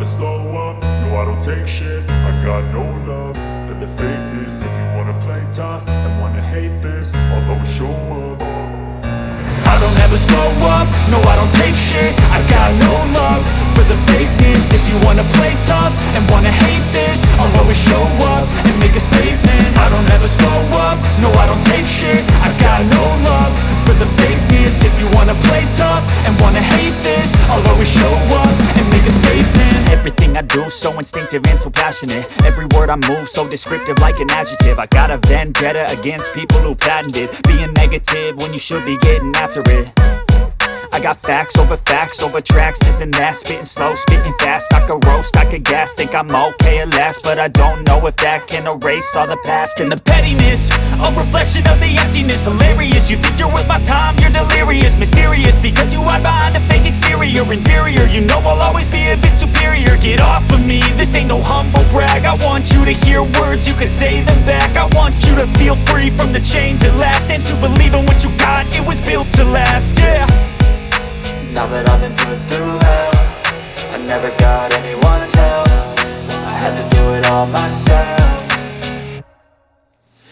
slow up, no I don't take shit. I got no love for the fakeness. If you wanna play tough and wanna hate this, I'll always show up. I don't ever slow up, no I don't take shit. I got no love for the fakeness. If you wanna play tough and wanna hate this, I'll always show up and make a statement. I don't ever slow up, no I don't take shit. I got no love for the fakeness. If you wanna play tough and wanna hate this, I'll always show up and make a statement. Everything I do so instinctive and so passionate. Every word I move so descriptive like an adjective. I got a vendetta against people who patented being negative when you should be getting after it. I got facts over tracks, this and that. Spitting slow, spitting fast, I could roast, I could gas. Think I'm okay at last, but I don't know if that can erase all the past. And the pettiness, a reflection of the emptiness. Hilarious, you think you're worth my time, you're delirious. Mysterious, because you hide behind a fake exterior. Inferior, you know I'll always be a bit superior. Get off of me, this ain't no humble brag. I want you to hear words, you can say them back. I want you to feel free from the chains at last, and to believe in what you got, it was built to last, yeah. Now that I've been put through hell, I never got anyone's help. I had to do it all myself.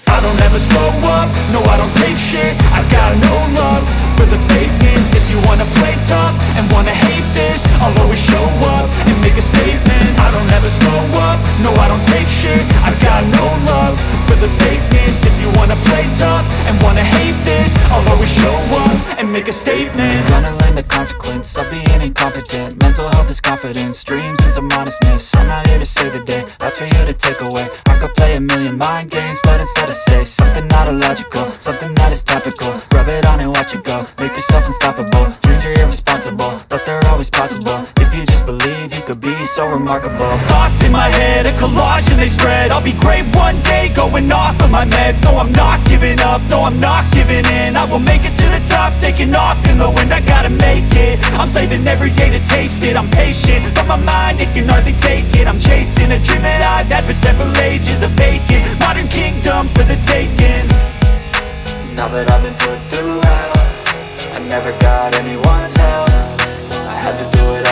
I don't ever slow up, no I don't take shit. I got no love for the fakeness. If you wanna play tough and wanna hate this, I'll always show up and make a statement. I don't ever slow up, no I don't take shit. I got no love for the fakeness. If you wanna play tough and wanna hate this, I'll always show up and make a statement. Gonna learn the consequence of being incompetent. Mental health is confidence, dreams and some modestness. I'm not here to save the day, that's for you to take away. I could play a million mind games, but instead I say something not illogical, something that is topical. Rub it on and watch it go, make yourself unstoppable. Dreams are irresponsible, but they're always possible. If you just believe, you could be so remarkable. Thoughts in my head, a collage and they spread. I'll be great one day, going off of my meds. No, I'm not giving up, no, I'm not giving in. I will make it to the top, taking off in the wind. I gotta make it, I'm saving every day to taste it. I'm patient, but my mind, it can hardly take it. I'm chasing a dream that I've had for several ages. A vacant, modern kingdom for the taking. Now that I've been put through hell, I never got anyone's help. I had to do it